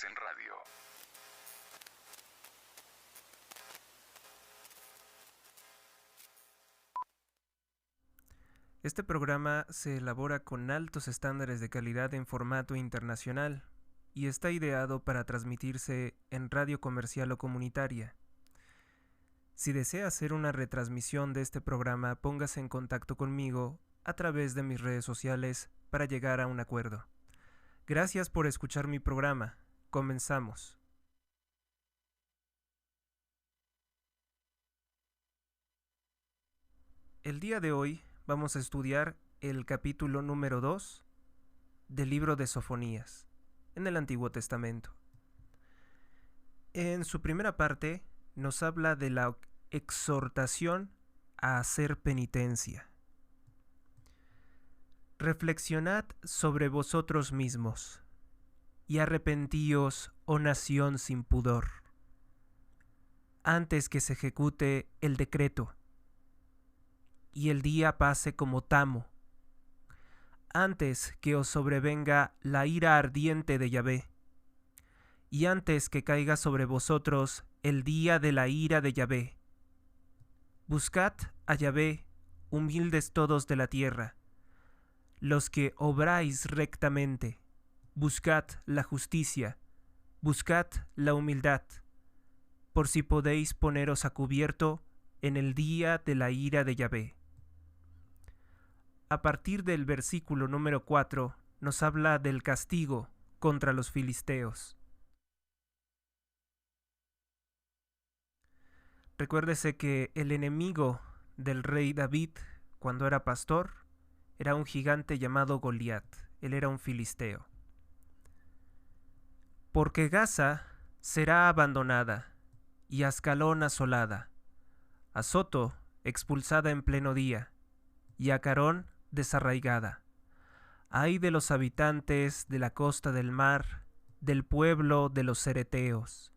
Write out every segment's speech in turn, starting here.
en radio. Este programa se elabora con altos estándares de calidad en formato internacional y está ideado para transmitirse en radio comercial o comunitaria. Si desea hacer una retransmisión de este programa, póngase en contacto conmigo a través de mis redes sociales para llegar a un acuerdo. Gracias por escuchar mi programa. Comenzamos. El día de hoy vamos a estudiar el capítulo número 2 del libro de Sofonías, en el Antiguo Testamento. En su primera parte nos habla de la exhortación a hacer penitencia. Reflexionad sobre vosotros mismos, y arrepentíos, oh nación sin pudor, antes que se ejecute el decreto, y el día pase como tamo, antes que os sobrevenga la ira ardiente de Yahvé, y antes que caiga sobre vosotros el día de la ira de Yahvé. Buscad a Yahvé, humildes todos de la tierra, los que obráis rectamente, buscad la justicia, buscad la humildad, por si podéis poneros a cubierto en el día de la ira de Yahvé. A partir del versículo número 4 nos habla del castigo contra los filisteos. Recuérdese que el enemigo del rey David, cuando era pastor, era un gigante llamado Goliat. Él era un filisteo. Porque Gaza será abandonada y Ascalón asolada, Azoto expulsada en pleno día y Acarón desarraigada. Ay de los habitantes de la costa del mar, del pueblo de los cereteos.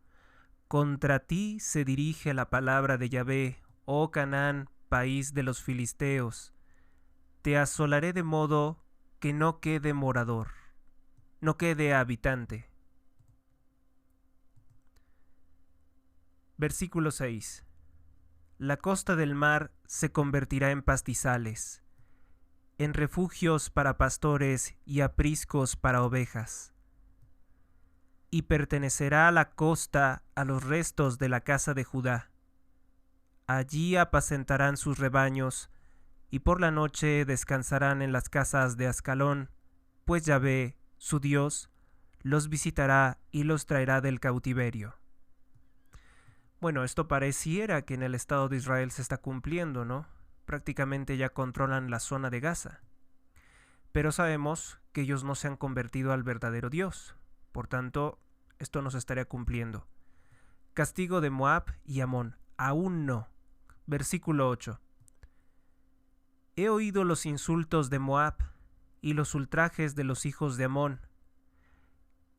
Contra ti se dirige la palabra de Yahvé, oh Canaán, país de los filisteos. Te asolaré de modo que no quede morador, no quede habitante. Versículo 6. La costa del mar se convertirá en pastizales, en refugios para pastores y apriscos para ovejas. Y pertenecerá la costa a los restos de la casa de Judá. Allí apacentarán sus rebaños, y por la noche descansarán en las casas de Ascalón, pues Yahvé, su Dios, los visitará y los traerá del cautiverio. Bueno, esto pareciera que en el Estado de Israel se está cumpliendo, ¿no? Prácticamente ya controlan la zona de Gaza. Pero sabemos que ellos no se han convertido al verdadero Dios. Por tanto, esto no se estaría cumpliendo. Castigo de Moab y Amón, aún no. Versículo 8. He oído los insultos de Moab y los ultrajes de los hijos de Amón,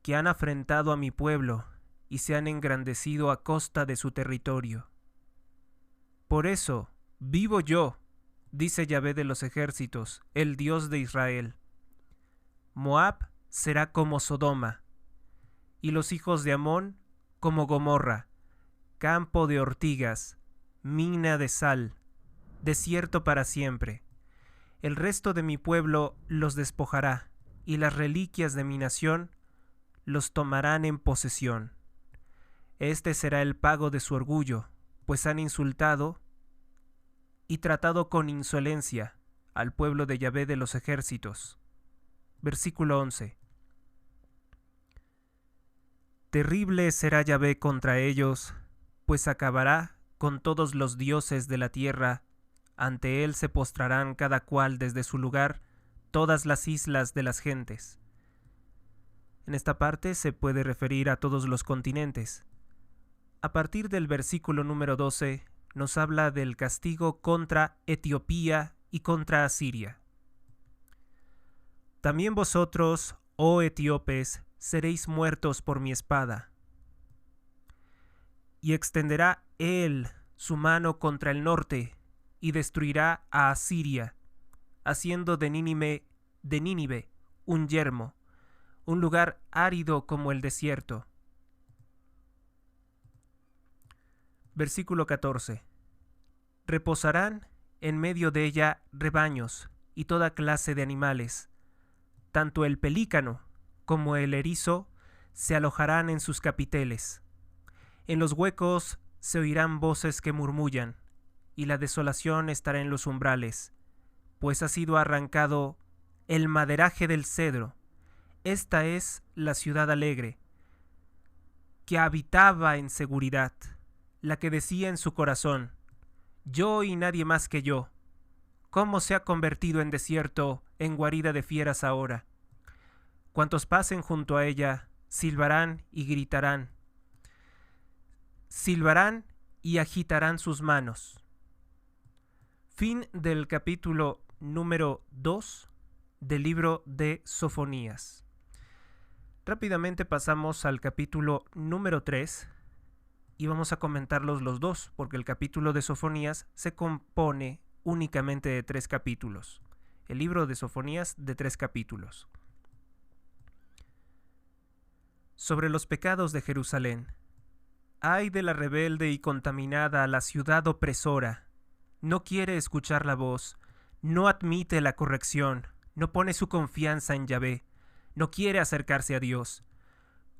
que han afrentado a mi pueblo y se han engrandecido a costa de su territorio. Por eso, vivo yo, dice Yahvé de los ejércitos, el Dios de Israel. Moab será como Sodoma, y los hijos de Amón como Gomorra, campo de ortigas, mina de sal, desierto para siempre. El resto de mi pueblo los despojará, y las reliquias de mi nación los tomarán en posesión. Este será el pago de su orgullo, pues han insultado y tratado con insolencia al pueblo de Yahvé de los ejércitos. Versículo 11. Terrible será Yahvé contra ellos, pues acabará con todos los dioses de la tierra. Ante él se postrarán cada cual desde su lugar todas las islas de las gentes. En esta parte se puede referir a todos los continentes. A partir del versículo número 12 nos habla del castigo contra Etiopía y contra Asiria. También vosotros, oh etíopes, seréis muertos por mi espada. Y extenderá él su mano contra el norte y destruirá a Asiria, haciendo de Nínive un yermo, un lugar árido como el desierto, Versículo 14. Reposarán en medio de ella rebaños y toda clase de animales. Tanto el pelícano como el erizo se alojarán en sus capiteles. En los huecos se oirán voces que murmullan, y la desolación estará en los umbrales, pues ha sido arrancado el maderaje del cedro. Esta es la ciudad alegre, que habitaba en seguridad, la que decía en su corazón: yo y nadie más que yo. ¿Cómo se ha convertido en desierto, en guarida de fieras ahora? Cuantos pasen junto a ella, silbarán y gritarán. Silbarán y agitarán sus manos. Fin del capítulo número 2 del libro de Sofonías. Rápidamente pasamos al capítulo número 3 y vamos a comentarlos los dos, porque el capítulo de Sofonías se compone únicamente de 3 capítulos. El libro de Sofonías de 3 capítulos. Sobre los pecados de Jerusalén. Ay de la rebelde y contaminada la ciudad opresora. No quiere escuchar la voz, no admite la corrección, no pone su confianza en Yahvé, no quiere acercarse a Dios.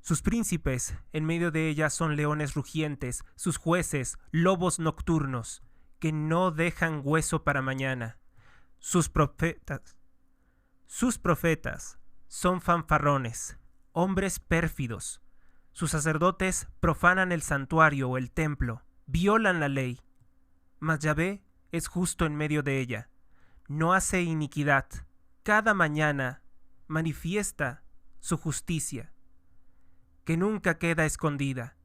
Sus príncipes en medio de ella son leones rugientes, sus jueces lobos nocturnos, que no dejan hueso para mañana. Sus profetas son fanfarrones, hombres pérfidos. Sus sacerdotes profanan el santuario o el templo, violan la ley. Mas Yahvé es justo en medio de ella, no hace iniquidad. Cada mañana manifiesta su justicia, que nunca queda escondida,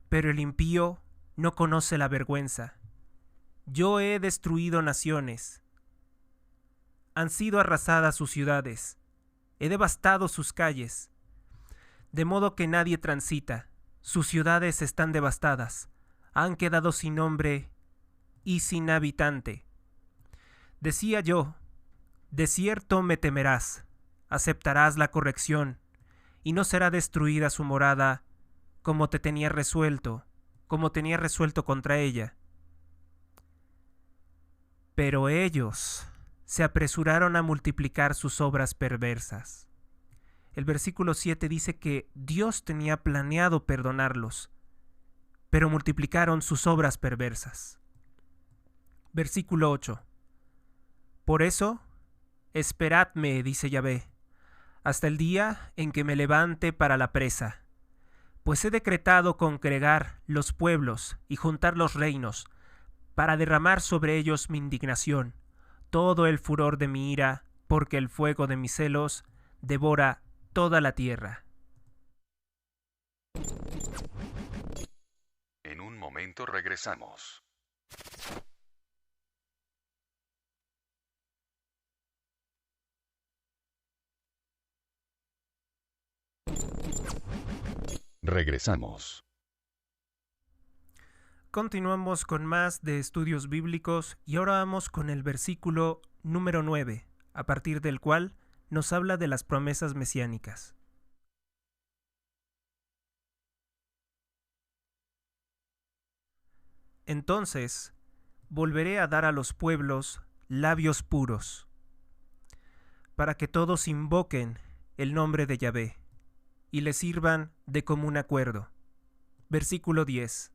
pero el impío no conoce la vergüenza. Yo he destruido naciones, han sido arrasadas sus ciudades, he devastado sus calles, de modo que nadie transita, sus ciudades están devastadas, han quedado sin nombre y sin habitante. Decía yo, de cierto me temerás, aceptarás la corrección, y no será destruida su morada como tenía resuelto contra ella. Pero ellos se apresuraron a multiplicar sus obras perversas. El versículo 7 dice que Dios tenía planeado perdonarlos, pero multiplicaron sus obras perversas. Versículo 8. Por eso, esperadme, dice Yahvé, hasta el día en que me levante para la presa, pues he decretado congregar los pueblos y juntar los reinos, para derramar sobre ellos mi indignación, todo el furor de mi ira, porque el fuego de mis celos devora toda la tierra. En un momento regresamos. Regresamos. Continuamos con más de estudios bíblicos y ahora vamos con el versículo número 9, a partir del cual nos habla de las promesas mesiánicas. Entonces, volveré a dar a los pueblos labios puros, para que todos invoquen el nombre de Yahvé y le sirvan de común acuerdo. Versículo 10.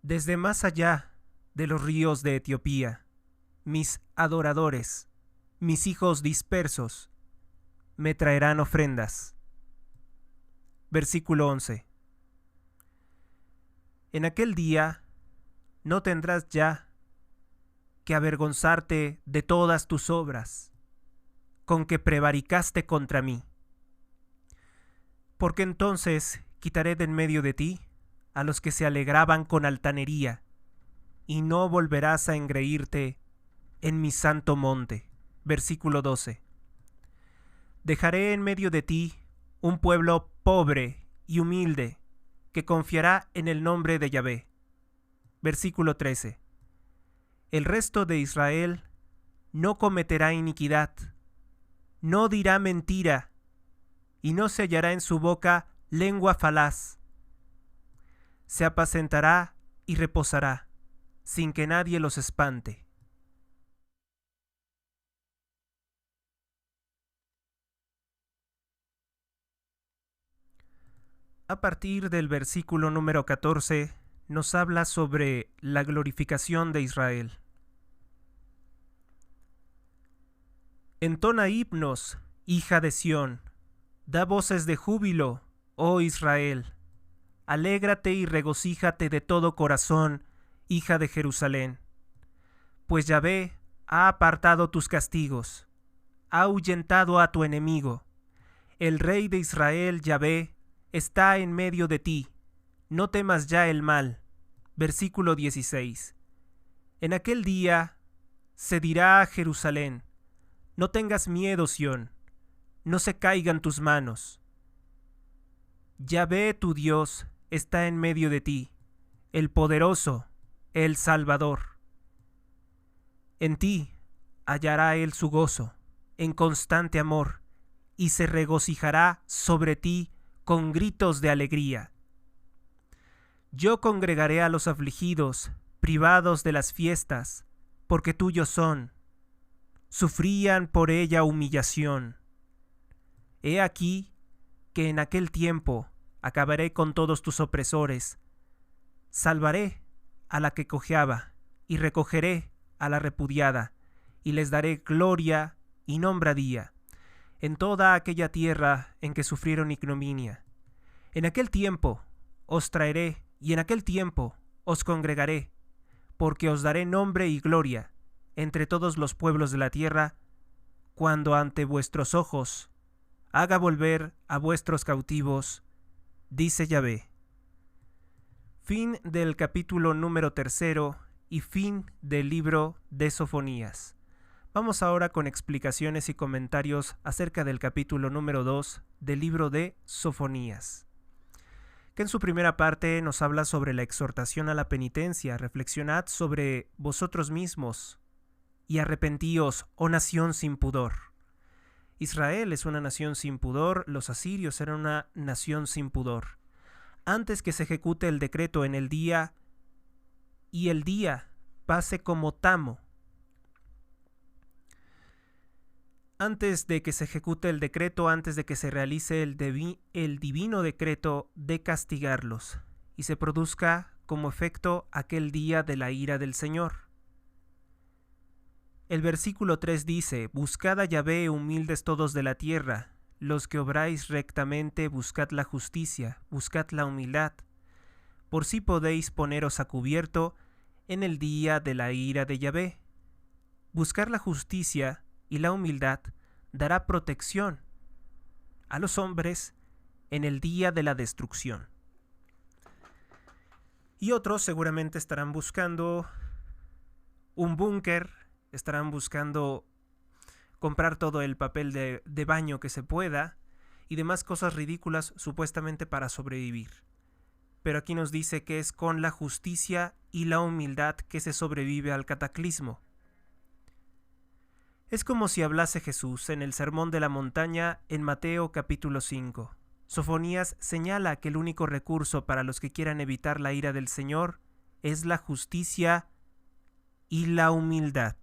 Desde más allá de los ríos de Etiopía, mis adoradores, mis hijos dispersos, me traerán ofrendas. Versículo 11. En aquel día no tendrás ya que avergonzarte de todas tus obras, con que prevaricaste contra mí. Porque entonces quitaré de en medio de ti a los que se alegraban con altanería, y no volverás a engreírte en mi santo monte. Versículo 12. Dejaré en medio de ti un pueblo pobre y humilde, que confiará en el nombre de Yahvé. Versículo 13. El resto de Israel no cometerá iniquidad, no dirá mentira, y no se hallará en su boca lengua falaz. se apacentará y reposará, sin que nadie los espante. A partir del versículo número 14, nos habla sobre la glorificación de Israel. Entona himnos, hija de Sión, da voces de júbilo, oh Israel. Alégrate y regocíjate de todo corazón, hija de Jerusalén. Pues Yahvé ha apartado tus castigos, ha ahuyentado a tu enemigo. El Rey de Israel, Yahvé, está en medio de ti. No temas ya el mal. Versículo 16. En aquel día se dirá a Jerusalén: no tengas miedo, Sión, no se caigan tus manos. Yahvé tu Dios está en medio de ti, el poderoso, el Salvador. En ti hallará él su gozo, en constante amor, y se regocijará sobre ti con gritos de alegría. Yo congregaré a los afligidos, privados de las fiestas, porque tuyos son. Sufrían por ella humillación. He aquí que en aquel tiempo acabaré con todos tus opresores. Salvaré a la que cojeaba, y recogeré a la repudiada, y les daré gloria y nombradía en toda aquella tierra en que sufrieron ignominia. En aquel tiempo os traeré, y en aquel tiempo os congregaré, porque os daré nombre y gloria entre todos los pueblos de la tierra, cuando ante vuestros ojos haga volver a vuestros cautivos, dice Yahvé. Fin del capítulo número 3 y fin del libro de Sofonías. Vamos ahora con explicaciones y comentarios acerca del capítulo número 2 del libro de Sofonías, que en su primera parte nos habla sobre la exhortación a la penitencia. Reflexionad sobre vosotros mismos y arrepentíos, oh nación sin pudor. Israel es una nación sin pudor, los asirios eran una nación sin pudor. Antes que se ejecute el decreto en el día, y el día pase como tamo. Antes de que se ejecute el decreto, antes de que se realice el divino decreto de castigarlos, y se produzca como efecto aquel día de la ira del Señor. El versículo 3 dice: buscad a Yahvé, humildes todos de la tierra, los que obráis rectamente, buscad la justicia, buscad la humildad, por si podéis poneros a cubierto en el día de la ira de Yahvé. Buscar la justicia y la humildad dará protección a los hombres en el día de la destrucción. Y otros seguramente estarán buscando un búnker, estarán buscando comprar todo el papel de baño que se pueda y demás cosas ridículas supuestamente para sobrevivir. Pero aquí nos dice que es con la justicia y la humildad que se sobrevive al cataclismo. Es como si hablase Jesús en el Sermón de la Montaña en Mateo capítulo 5. Sofonías señala que el único recurso para los que quieran evitar la ira del Señor es la justicia y la humildad.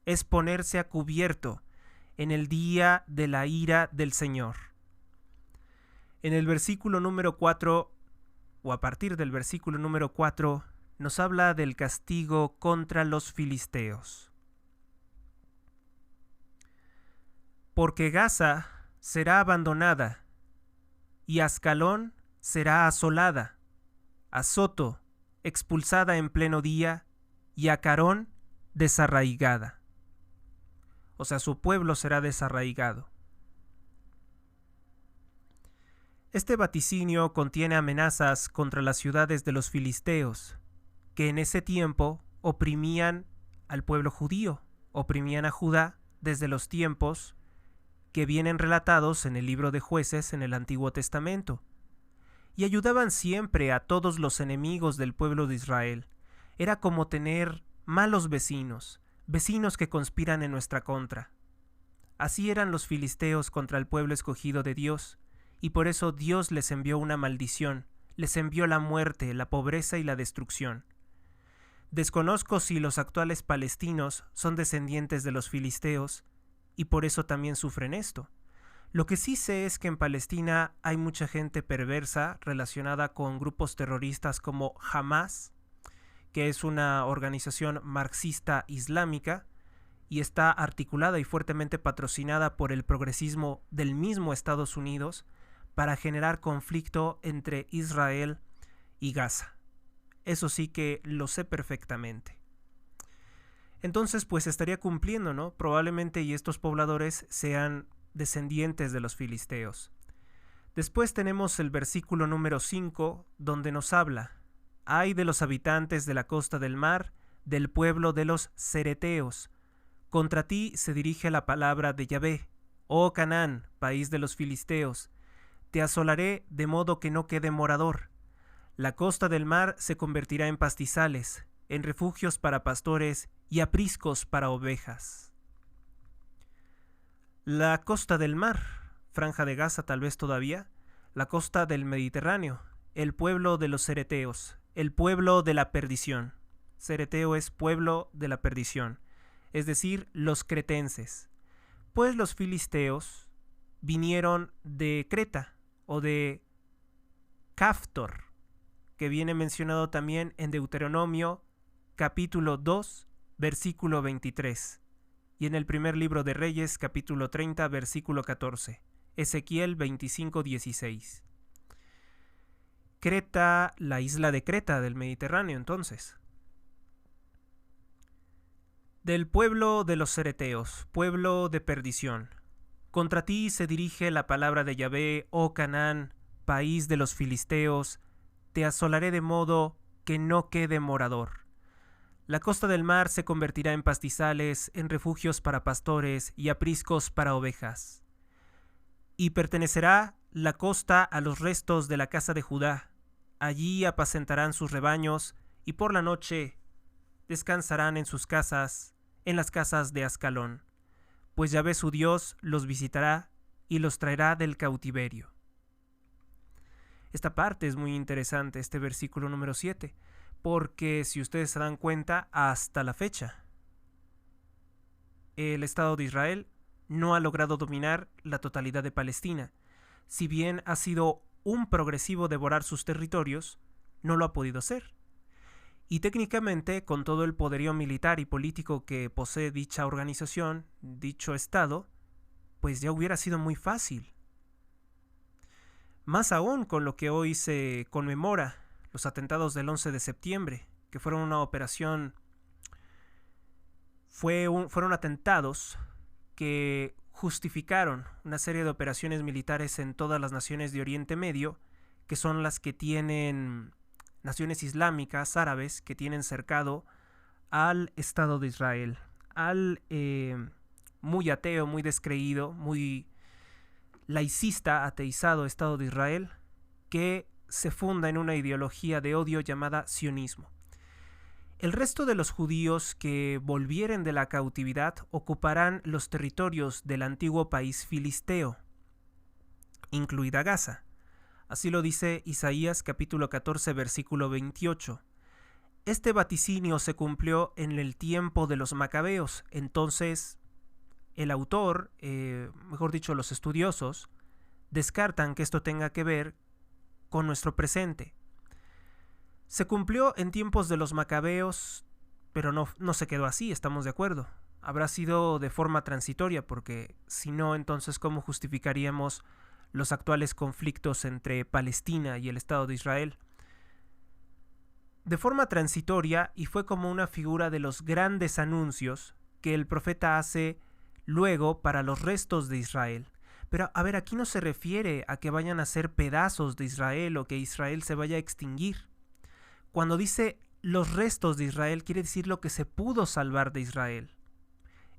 Es ponerse a cubierto en el día de la ira del Señor. En el versículo número 4, o a partir del versículo número 4, nos habla del castigo contra los filisteos. Porque Gaza será abandonada, y Ascalón será asolada, Azoto expulsada en pleno día, y Acarón desarraigada. O sea, su pueblo será desarraigado. Este vaticinio contiene amenazas contra las ciudades de los filisteos, que en ese tiempo oprimían al pueblo judío, oprimían a Judá desde los tiempos que vienen relatados en el libro de Jueces en el Antiguo Testamento, y ayudaban siempre a todos los enemigos del pueblo de Israel. Era como tener malos vecinos, vecinos que conspiran en nuestra contra. Así eran los filisteos contra el pueblo escogido de Dios, y por eso Dios les envió una maldición, les envió la muerte, la pobreza y la destrucción. Desconozco si los actuales palestinos son descendientes de los filisteos y por eso también sufren esto. Lo que sí sé es que en Palestina hay mucha gente perversa relacionada con grupos terroristas como Hamas, que es una organización marxista islámica y está articulada y fuertemente patrocinada por el progresismo del mismo Estados Unidos para generar conflicto entre Israel y Gaza. Eso sí que lo sé perfectamente. Entonces, pues estaría cumpliendo, ¿no? Probablemente y estos pobladores sean descendientes de los filisteos. Después tenemos el versículo número 5, donde nos habla: «Ay de los habitantes de la costa del mar, del pueblo de los cereteos. Contra ti se dirige la palabra de Yahvé, oh Canaán, país de los filisteos. Te asolaré de modo que no quede morador. La costa del mar se convertirá en pastizales, en refugios para pastores y apriscos para ovejas». La costa del mar, Franja de Gaza tal vez todavía, la costa del Mediterráneo, el pueblo de los cereteos, el pueblo de la perdición. Cereteo es pueblo de la perdición, es decir, los cretenses. Pues los filisteos vinieron de Creta o de Caftor, que viene mencionado también en Deuteronomio capítulo 2, versículo 23, y en el primer libro de Reyes capítulo 30, versículo 14, Ezequiel 25, 16. Creta, la isla de Creta del Mediterráneo, entonces. Del pueblo de los cereteos, pueblo de perdición. Contra ti se dirige la palabra de Yahvé, oh Canaán, país de los filisteos. Te asolaré de modo que no quede morador. La costa del mar se convertirá en pastizales, en refugios para pastores y apriscos para ovejas. Y pertenecerá la costa a los restos de la casa de Judá. Allí apacentarán sus rebaños y por la noche descansarán en sus casas, en las casas de Ascalón, pues Yahvé su Dios los visitará y los traerá del cautiverio. Esta parte es muy interesante, este versículo número 7, porque si ustedes se dan cuenta, hasta la fecha, el Estado de Israel no ha logrado dominar la totalidad de Palestina. Si bien ha sido un progresivo devorar sus territorios, no lo ha podido hacer. Y técnicamente, con todo el poderío militar y político que posee dicha organización, dicho Estado, pues ya hubiera sido muy fácil. Más aún con lo que hoy se conmemora, los atentados del 11 de septiembre, que fueron una operación, fueron atentados que justificaron una serie de operaciones militares en todas las naciones de Oriente Medio, que son las que tienen naciones islámicas, árabes, que tienen cercado al Estado de Israel, al muy ateo, muy descreído, muy laicista, ateizado Estado de Israel, que se funda en una ideología de odio llamada sionismo. El resto de los judíos que volvieren de la cautividad ocuparán los territorios del antiguo país filisteo, incluida Gaza. Así lo dice Isaías capítulo 14, versículo 28. Este vaticinio se cumplió en el tiempo de los macabeos. Entonces, el autor, mejor dicho, los estudiosos, descartan que esto tenga que ver con nuestro presente. Se cumplió en tiempos de los macabeos, pero no se quedó así, estamos de acuerdo. Habrá sido de forma transitoria, porque si no, entonces ¿cómo justificaríamos los actuales conflictos entre Palestina y el Estado de Israel? De forma transitoria, y fue como una figura de los grandes anuncios que el profeta hace luego para los restos de Israel. Pero a ver, aquí no se refiere a que vayan a ser pedazos de Israel o que Israel se vaya a extinguir. Cuando dice los restos de Israel, quiere decir lo que se pudo salvar de Israel.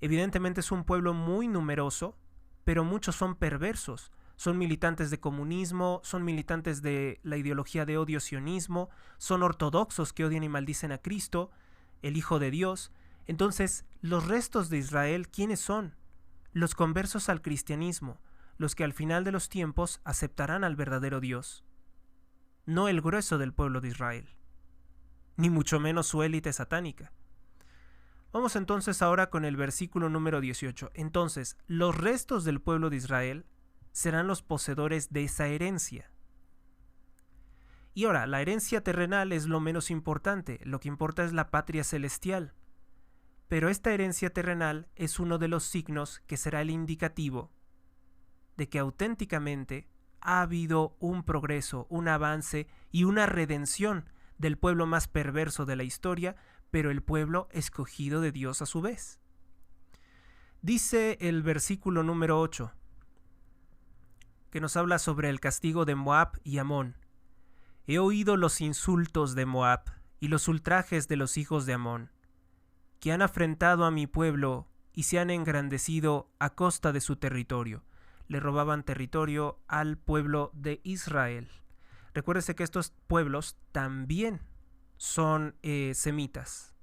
Evidentemente es un pueblo muy numeroso, pero muchos son perversos. Son militantes de comunismo, son militantes de la ideología de odio sionismo, son ortodoxos que odian y maldicen a Cristo, el Hijo de Dios. Entonces, los restos de Israel, ¿quiénes son? Los conversos al cristianismo, los que al final de los tiempos aceptarán al verdadero Dios. no el grueso del pueblo de Israel, ni mucho menos su élite satánica. Vamos entonces ahora con el versículo número 18. Entonces, los restos del pueblo de Israel serán los poseedores de esa herencia. Y ahora, la herencia terrenal es lo menos importante, lo que importa es la patria celestial. Pero esta herencia terrenal es uno de los signos que será el indicativo de que auténticamente ha habido un progreso, un avance y una redención del pueblo más perverso de la historia, pero el pueblo escogido de Dios a su vez. Dice el versículo número 8, que nos habla sobre el castigo de Moab y Amón. He oído los insultos de Moab y los ultrajes de los hijos de Amón, que han afrentado a mi pueblo y se han engrandecido a costa de su territorio. Le robaban territorio al pueblo de Israel. Recuérdese que estos pueblos también son semitas.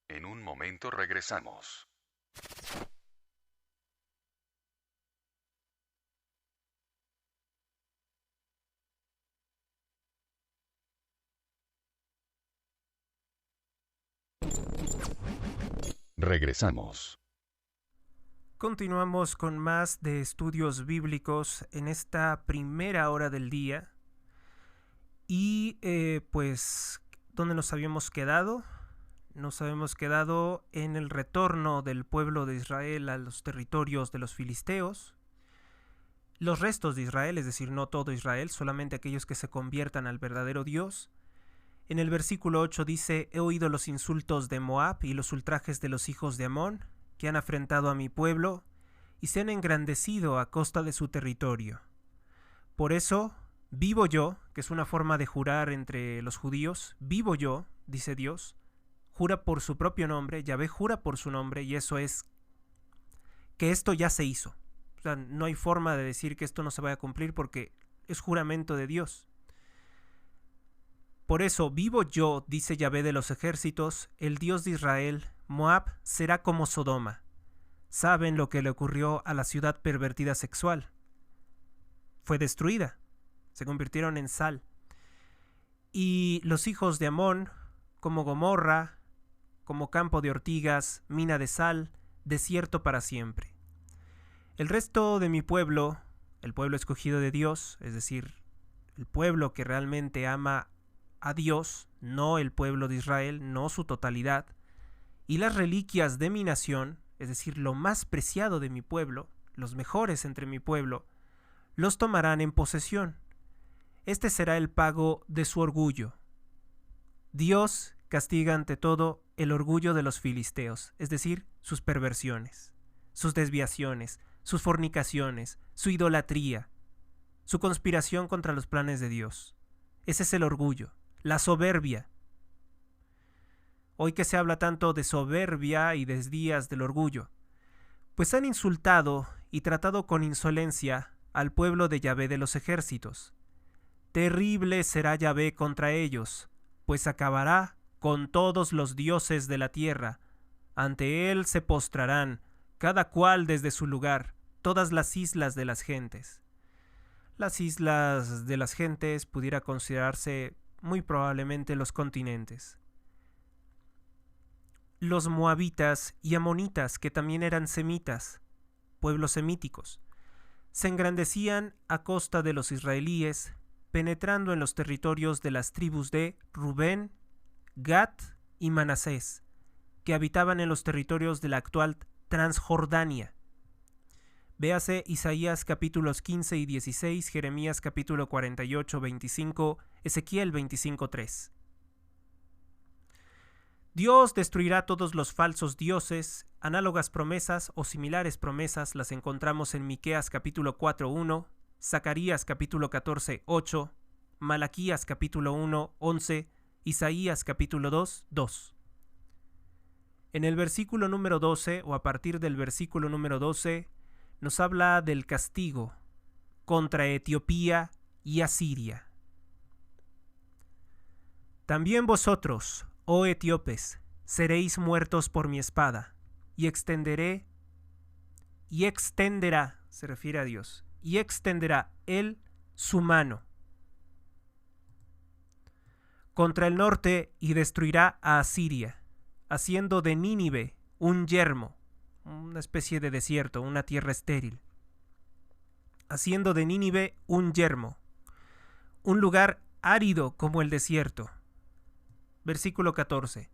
En un momento regresamos. Regresamos. Continuamos con más de estudios bíblicos en esta primera hora del día. Y pues, ¿dónde nos habíamos quedado? Nos habíamos quedado en el retorno del pueblo de Israel a los territorios de los filisteos. Los restos de Israel, es decir, no todo Israel, solamente aquellos que se conviertan al verdadero Dios. En el versículo 8 dice, he oído los insultos de Moab y los ultrajes de los hijos de Amón, que han afrentado a mi pueblo y se han engrandecido a costa de su territorio. Por eso, vivo yo, que es una forma de jurar entre los judíos, vivo yo, dice Dios, jura por su propio nombre, Yahvé jura por su nombre, y eso es que esto ya se hizo. O sea, no hay forma de decir que esto no se vaya a cumplir porque es juramento de Dios. Por eso, vivo yo, dice Yahvé de los ejércitos, el Dios de Israel, Moab será como Sodoma. ¿Saben lo que le ocurrió a la ciudad pervertida sexual? Fue destruida. Se convirtieron en sal. Y los hijos de Amón, como Gomorra, como campo de ortigas, mina de sal, desierto para siempre. El resto de mi pueblo, el pueblo escogido de Dios, es decir, el pueblo que realmente ama a Dios, no el pueblo de Israel, no su totalidad, y las reliquias de mi nación, es decir, lo más preciado de mi pueblo, los mejores entre mi pueblo, los tomarán en posesión. Este será el pago de su orgullo. Dios castiga ante todo el orgullo de los filisteos, es decir, sus perversiones, sus desviaciones, sus fornicaciones, su idolatría, su conspiración contra los planes de Dios. Ese es el orgullo, la soberbia. Hoy que se habla tanto de soberbia y desvías del orgullo, pues han insultado y tratado con insolencia al pueblo de Yahvé de los ejércitos. Terrible será Yahvé contra ellos, pues acabará con todos los dioses de la tierra. Ante él se postrarán, cada cual desde su lugar, todas las islas de las gentes. Las islas de las gentes pudiera considerarse muy probablemente los continentes. Los moabitas y amonitas, que también eran semitas, pueblos semíticos, se engrandecían a costa de los israelíes, penetrando en los territorios de las tribus de Rubén, Gad y Manasés, que habitaban en los territorios de la actual Transjordania. Véase Isaías capítulos 15 y 16, Jeremías capítulo 48, 25, Ezequiel 25, 3. Dios destruirá todos los falsos dioses. Análogas promesas o similares promesas las encontramos en Miqueas capítulo 4, 1, Zacarías capítulo 14, 8, Malaquías capítulo 1, 11, Isaías capítulo 2, 2. En el versículo número 12, o a partir del versículo número 12, nos habla del castigo contra Etiopía y Asiria. También vosotros, oh etíopes, seréis muertos por mi espada, y extenderá, se refiere a Dios, y extenderá él su mano contra el norte y destruirá a Asiria, haciendo de Nínive un yermo, una especie de desierto, una tierra estéril. Haciendo de Nínive un yermo, un lugar árido como el desierto. Versículo 14.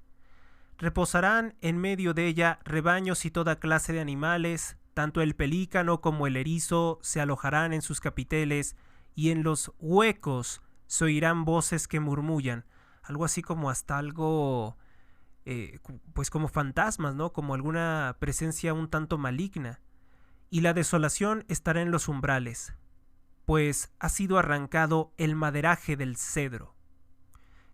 Reposarán en medio de ella rebaños y toda clase de animales, tanto el pelícano como el erizo se alojarán en sus capiteles, y en los huecos se oirán voces que murmullan, algo así como hasta algo, pues como fantasmas, ¿no? Como alguna presencia un tanto maligna. Y la desolación estará en los umbrales, pues ha sido arrancado el maderaje del cedro,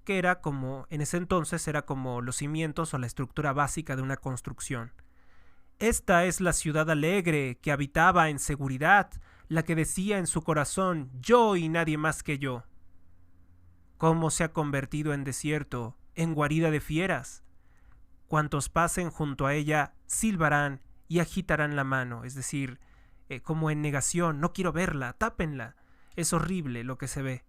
que era como, en ese entonces era como los cimientos o la estructura básica de una construcción. Esta es la ciudad alegre que habitaba en seguridad, la que decía en su corazón, yo y nadie más que yo. ¿Cómo se ha convertido en desierto, en guarida de fieras? Cuantos pasen junto a ella silbarán y agitarán la mano, es decir, como en negación, no quiero verla, tápenla, es horrible lo que se ve.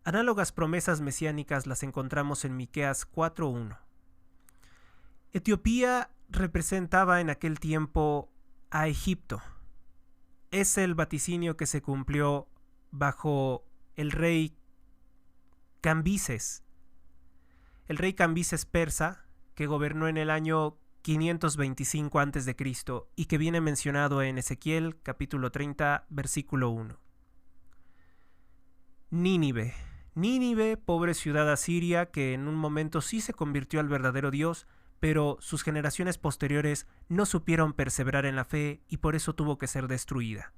Análogas promesas mesiánicas las encontramos en Miqueas 4:1. Etiopía representaba en aquel tiempo a Egipto. Es el vaticinio que se cumplió bajo el rey Cambises. El rey Cambises persa, que gobernó en el año 525 a.C. y que viene mencionado en Ezequiel capítulo 30, versículo 1. Nínive. Nínive, pobre ciudad asiria que en un momento sí se convirtió al verdadero Dios, pero sus generaciones posteriores no supieron perseverar en la fe y por eso tuvo que ser destruida.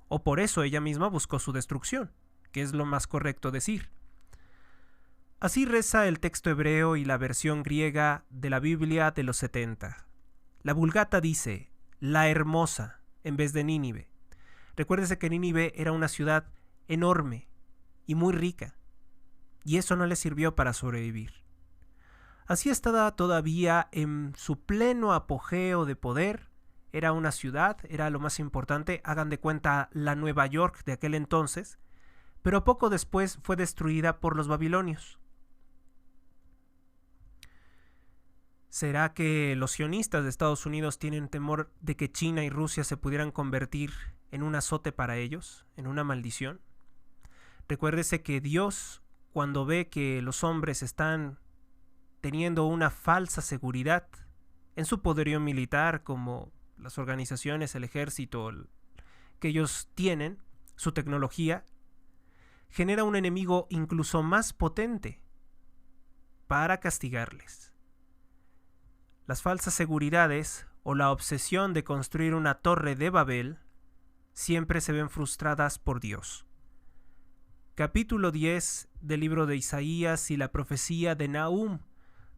O por eso ella misma buscó su destrucción, que es lo más correcto decir. Así reza el texto hebreo y la versión griega de la Biblia de los 70. La Vulgata dice, la hermosa, en vez de Nínive. Recuérdese que Nínive era una ciudad enorme y muy rica, y eso no le sirvió para sobrevivir. Así estaba todavía en su pleno apogeo de poder, era una ciudad, era lo más importante, hagan de cuenta la Nueva York de aquel entonces, pero poco después fue destruida por los babilonios. ¿Será que los sionistas de Estados Unidos tienen temor de que China y Rusia se pudieran convertir en un azote para ellos, en una maldición? Recuérdese que Dios, cuando ve que los hombres están teniendo una falsa seguridad en su poderío militar, como las organizaciones, el ejército que ellos tienen, su tecnología, genera un enemigo incluso más potente para castigarles. Las falsas seguridades o la obsesión de construir una torre de Babel siempre se ven frustradas por Dios. Capítulo 10 del libro de Isaías y la profecía de Nahum,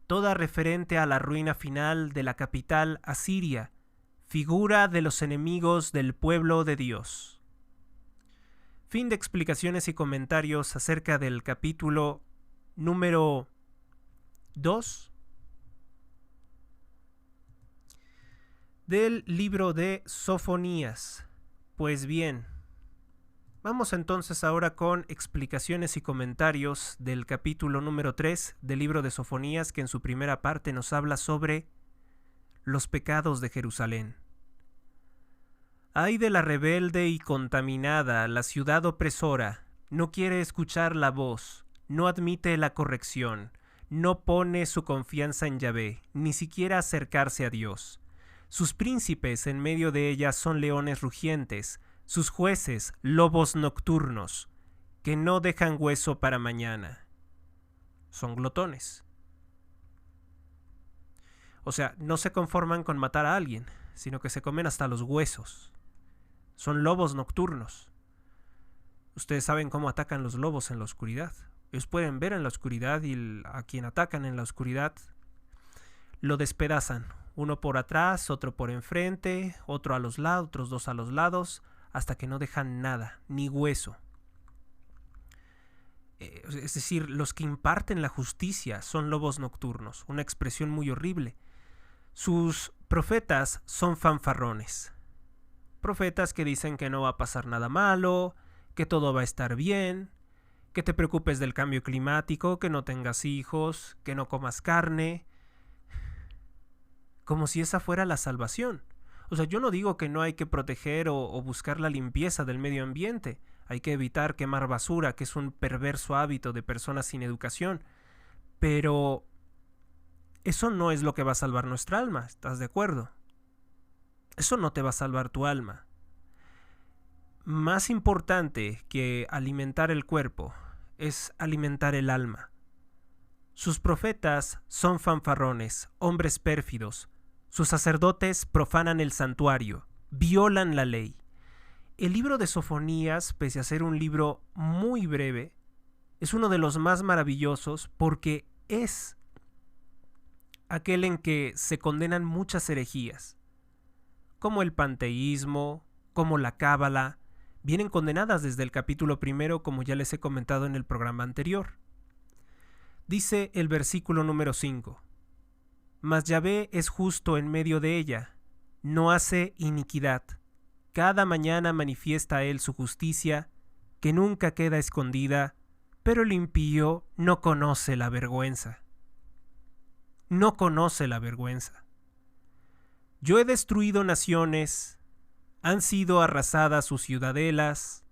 toda referente a la ruina final de la capital asiria, figura de los enemigos del pueblo de Dios. Fin de explicaciones y comentarios acerca del capítulo número 2 del libro de Sofonías. Pues bien, vamos entonces ahora con explicaciones y comentarios del capítulo número 3 del libro de Sofonías, que en su primera parte nos habla sobre los pecados de Jerusalén. Ay de la rebelde y contaminada, la ciudad opresora, no quiere escuchar la voz, no admite la corrección, no pone su confianza en Yahvé, ni siquiera acercarse a Dios. Sus príncipes en medio de ella son leones rugientes, sus jueces lobos nocturnos, que no dejan hueso para mañana. Son glotones. O sea, no se conforman con matar a alguien, sino que se comen hasta los huesos. Son lobos nocturnos. Ustedes saben cómo atacan los lobos en la oscuridad. Ellos pueden ver en la oscuridad y a quien atacan en la oscuridad lo despedazan. Uno por atrás, otro por enfrente, otro a los lados, otros dos a los lados, hasta que no dejan nada, ni hueso. Es decir, los que imparten la justicia son lobos nocturnos, una expresión muy horrible. Sus profetas son fanfarrones. Profetas que dicen que no va a pasar nada malo, que todo va a estar bien, que te preocupes del cambio climático, que no tengas hijos, que no comas carne, como si esa fuera la salvación. O sea, yo no digo que no hay que proteger o buscar la limpieza del medio ambiente, hay que evitar quemar basura, que es un perverso hábito de personas sin educación, pero eso no es lo que va a salvar nuestra alma, ¿estás de acuerdo? Eso no te va a salvar tu alma. Más importante que alimentar el cuerpo es alimentar el alma. Sus profetas son fanfarrones, hombres pérfidos. Sus sacerdotes profanan el santuario, violan la ley. El libro de Sofonías, pese a ser un libro muy breve, es uno de los más maravillosos porque es aquel en que se condenan muchas herejías, como el panteísmo, como la cábala, vienen condenadas desde el capítulo 1, como ya les he comentado en el programa anterior. Dice el versículo número 5: Mas Yahvé es justo en medio de ella, no hace iniquidad. Cada mañana manifiesta a él su justicia, que nunca queda escondida, pero el impío no conoce la vergüenza. No conoce la vergüenza. Yo he destruido naciones, han sido arrasadas sus ciudadelas,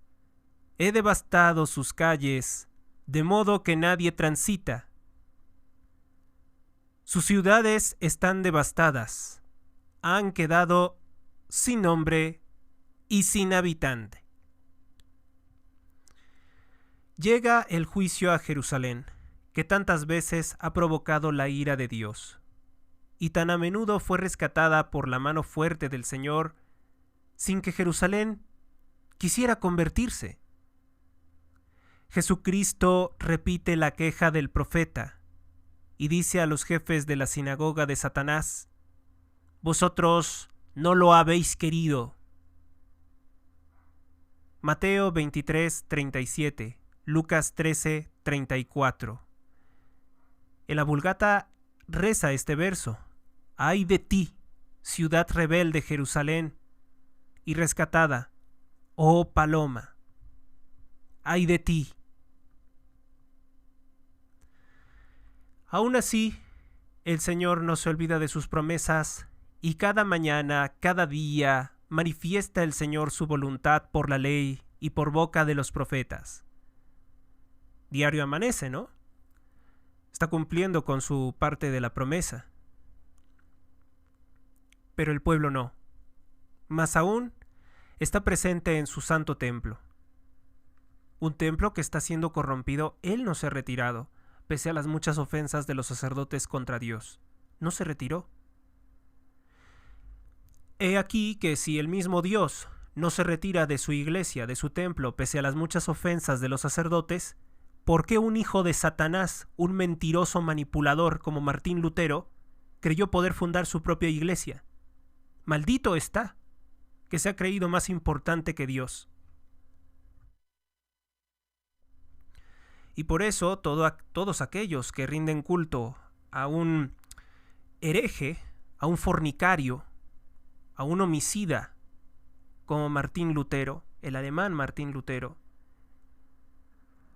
he devastado sus calles, de modo que nadie transita. Sus ciudades están devastadas, han quedado sin nombre y sin habitante. Llega el juicio a Jerusalén, que tantas veces ha provocado la ira de Dios, y tan a menudo fue rescatada por la mano fuerte del Señor, sin que Jerusalén quisiera convertirse. Jesucristo repite la queja del profeta, y dice a los jefes de la sinagoga de Satanás: vosotros no lo habéis querido. Mateo 23:37, Lucas 13:34. En la Vulgata reza este verso: ¡ay de ti, ciudad rebelde Jerusalén y rescatada, oh paloma! ¡Ay de ti! Aún así, el Señor no se olvida de sus promesas y cada mañana, cada día, manifiesta el Señor su voluntad por la ley y por boca de los profetas. Diario amanece, ¿no? Está cumpliendo con su parte de la promesa. Pero el pueblo no. Más aún, está presente en su santo templo. Un templo que está siendo corrompido, él no se ha retirado, pese a las muchas ofensas de los sacerdotes contra Dios. No se retiró. He aquí que si el mismo Dios no se retira de su iglesia, de su templo, pese a las muchas ofensas de los sacerdotes, ¿por qué un hijo de Satanás, un mentiroso manipulador como Martín Lutero, creyó poder fundar su propia iglesia? Maldito está, que se ha creído más importante que Dios. Y por eso todos aquellos que rinden culto a un hereje, a un fornicario, a un homicida como Martín Lutero, el alemán Martín Lutero,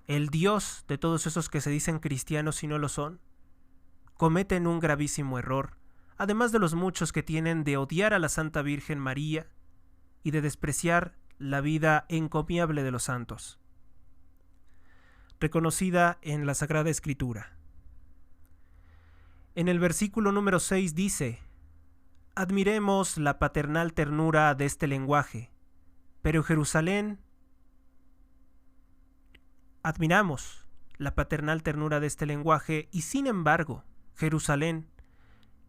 el Dios de todos esos que se dicen cristianos y no lo son, cometen un gravísimo error, además de los muchos que tienen de odiar a la Santa Virgen María y de despreciar la vida encomiable de los santos, reconocida en la Sagrada Escritura. En el versículo número 6 dice: admiremos la paternal ternura de este lenguaje, pero Jerusalén, admiramos la paternal ternura de este lenguaje y sin embargo, Jerusalén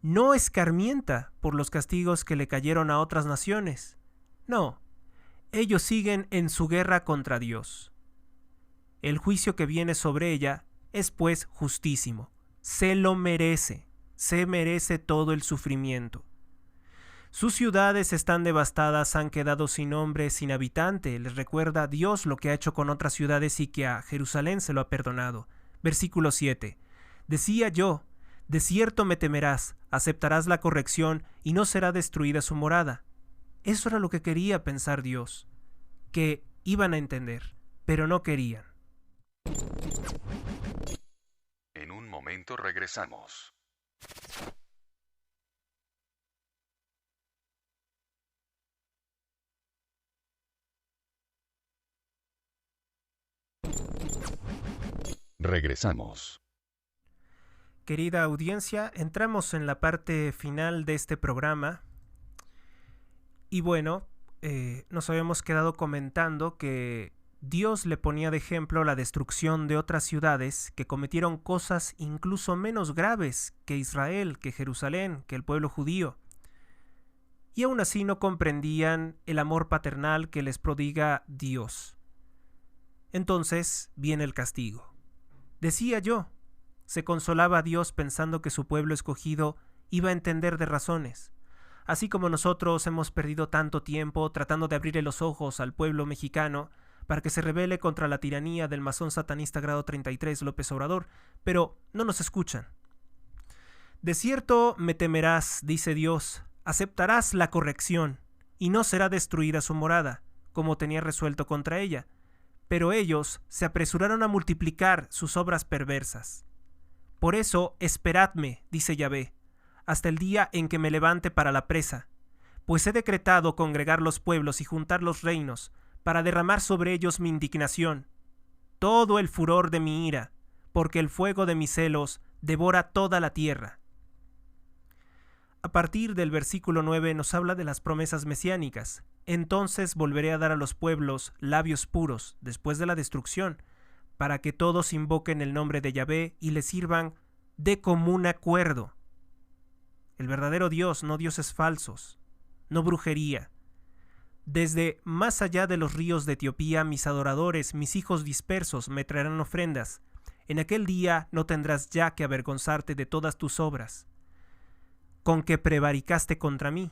no escarmienta por los castigos que le cayeron a otras naciones. No, ellos siguen en su guerra contra Dios. El juicio que viene sobre ella es pues justísimo. Se lo merece, se merece todo el sufrimiento. Sus ciudades están devastadas, han quedado sin nombre, sin habitante. Les recuerda a Dios lo que ha hecho con otras ciudades y que a Jerusalén se lo ha perdonado. Versículo 7. Decía yo: de cierto me temerás, aceptarás la corrección y no será destruida su morada. Eso era lo que quería pensar Dios, que iban a entender. pero no querían. En un momento regresamos. Regresamos. Querida audiencia, entramos en la parte final de este programa. Y bueno, nos habíamos quedado comentando que Dios le ponía de ejemplo la destrucción de otras ciudades que cometieron cosas incluso menos graves que Israel, que Jerusalén, que el pueblo judío. Y aún así no comprendían el amor paternal que les prodiga Dios. Entonces viene el castigo. Decía yo, se consolaba Dios pensando que su pueblo escogido iba a entender de razones. Así como nosotros hemos perdido tanto tiempo tratando de abrirle los ojos al pueblo mexicano para que se rebele contra la tiranía del masón satanista grado 33 López Obrador, pero no nos escuchan. De cierto me temerás, dice Dios, aceptarás la corrección, y no será destruida su morada, como tenía resuelto contra ella. Pero ellos se apresuraron a multiplicar sus obras perversas. Por eso esperadme, dice Yahvé, hasta el día en que me levante para la presa, pues he decretado congregar los pueblos y juntar los reinos, para derramar sobre ellos mi indignación, todo el furor de mi ira, porque el fuego de mis celos devora toda la tierra. A partir del versículo 9 nos habla de las promesas mesiánicas. Entonces volveré a dar a los pueblos labios puros, después de la destrucción, para que todos invoquen el nombre de Yahvé y le sirvan de común acuerdo. El verdadero Dios, no dioses falsos, no brujería. Desde más allá de los ríos de Etiopía, mis adoradores, mis hijos dispersos, me traerán ofrendas. En aquel día no tendrás ya que avergonzarte de todas tus obras, con que prevaricaste contra mí,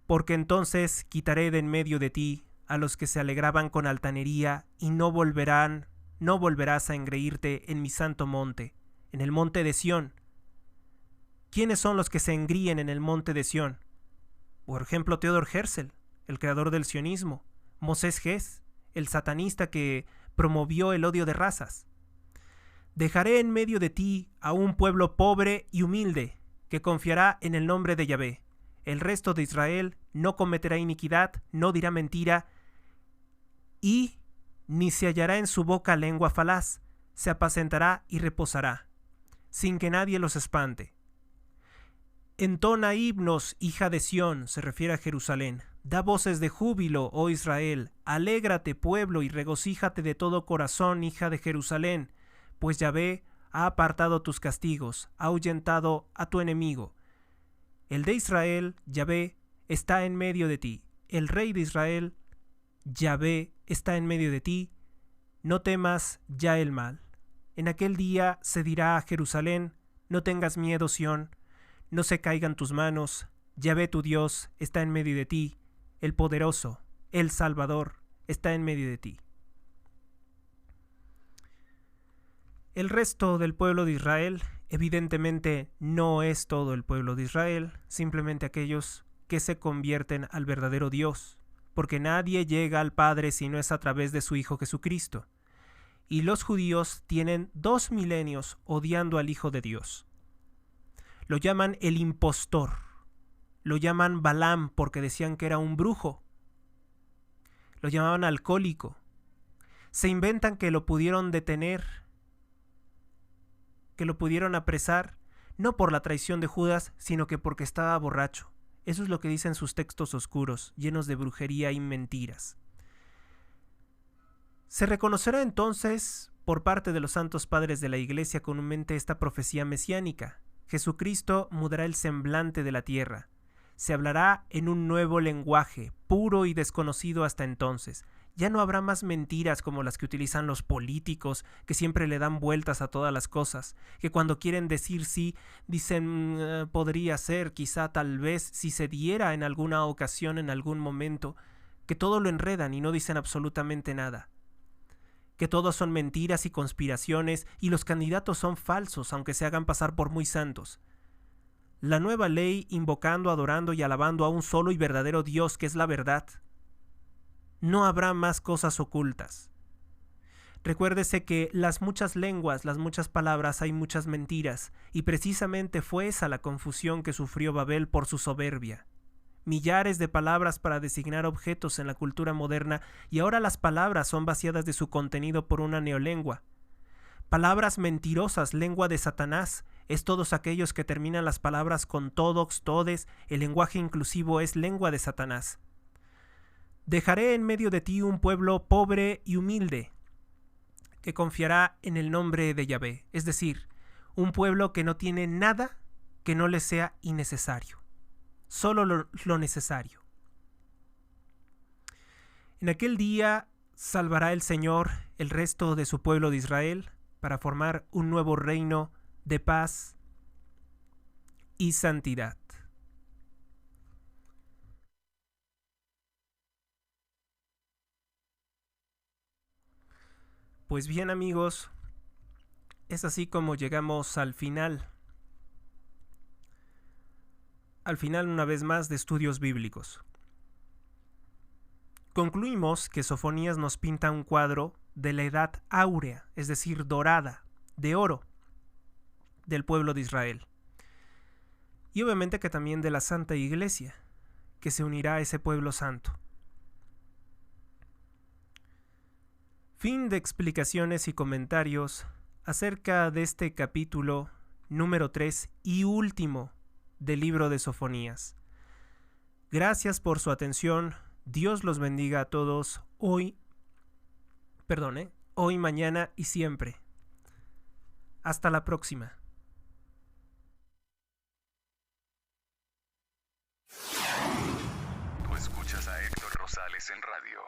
porque entonces quitaré de en medio de ti a los que se alegraban con altanería, y no volverás a engreírte en mi santo monte, en el monte de Sión. ¿Quiénes son los que se engríen en el monte de Sión? Por ejemplo, Theodor Herzl, el creador del sionismo, Moses Hess, el satanista que promovió el odio de razas. Dejaré en medio de ti a un pueblo pobre y humilde, que confiará en el nombre de Yahvé. El resto de Israel no cometerá iniquidad, no dirá mentira, y ni se hallará en su boca lengua falaz, se apacentará y reposará, sin que nadie los espante. Entona himnos, hija de Sión, se refiere a Jerusalén. Da voces de júbilo, oh Israel. Alégrate, pueblo, y regocíjate de todo corazón, hija de Jerusalén, pues Yahvé ha apartado tus castigos, ha ahuyentado a tu enemigo. El de Israel, Yahvé, está en medio de ti. El rey de Israel, Yahvé, está en medio de ti. No temas ya el mal. En aquel día se dirá a Jerusalén, no tengas miedo, Sión, no se caigan tus manos. Yahvé tu Dios está en medio de ti. El poderoso, el Salvador, está en medio de ti. El resto del pueblo de Israel, evidentemente, no es todo el pueblo de Israel, simplemente aquellos que se convierten al verdadero Dios, porque nadie llega al Padre si no es a través de su Hijo Jesucristo. Y los judíos tienen 2 milenios odiando al Hijo de Dios. Lo llaman el impostor, lo llaman Balaam porque decían que era un brujo, lo llamaban alcohólico, se inventan que lo pudieron detener, que lo pudieron apresar, no por la traición de Judas, sino que porque estaba borracho. Eso es lo que dicen sus textos oscuros, llenos de brujería y mentiras. Se reconocerá entonces, por parte de los santos padres de la Iglesia, comúnmente esta profecía mesiánica. Jesucristo mudará el semblante de la tierra. Se hablará en un nuevo lenguaje, puro y desconocido hasta entonces. Ya no habrá más mentiras como las que utilizan los políticos, que siempre le dan vueltas a todas las cosas, que cuando quieren decir sí, dicen podría ser, quizá, tal vez, si se diera en alguna ocasión, en algún momento, que todo lo enredan y no dicen absolutamente nada. Que todo son mentiras y conspiraciones y los candidatos son falsos, aunque se hagan pasar por muy santos. La nueva ley invocando, adorando y alabando a un solo y verdadero Dios que es la verdad. No habrá más cosas ocultas. Recuérdese que las muchas lenguas, las muchas palabras, hay muchas mentiras, y precisamente fue esa la confusión que sufrió Babel por su soberbia. Millares de palabras para designar objetos en la cultura moderna, y ahora las palabras son vaciadas de su contenido por una neolengua. Palabras mentirosas, lengua de Satanás, es todos aquellos que terminan las palabras con todos, todes, el lenguaje inclusivo es lengua de Satanás. Dejaré en medio de ti un pueblo pobre y humilde, que confiará en el nombre de Yahvé, es decir, un pueblo que no tiene nada que no le sea innecesario, solo lo necesario. En aquel día salvará el Señor el resto de su pueblo de Israel para formar un nuevo reino de paz y santidad. Pues bien, amigos, es así como llegamos al final una vez más de estudios bíblicos. Concluimos que Sofonías nos pinta un cuadro de la edad áurea, es decir, dorada, de oro, del pueblo de Israel. Y obviamente que también de la Santa Iglesia, que se unirá a ese pueblo santo. Fin de explicaciones y comentarios acerca de este capítulo número 3 y último del libro de Sofonías. Gracias por su atención. Dios los bendiga a todos hoy, mañana y siempre. Hasta la próxima. Tú escuchas a Héctor Rosales en radio.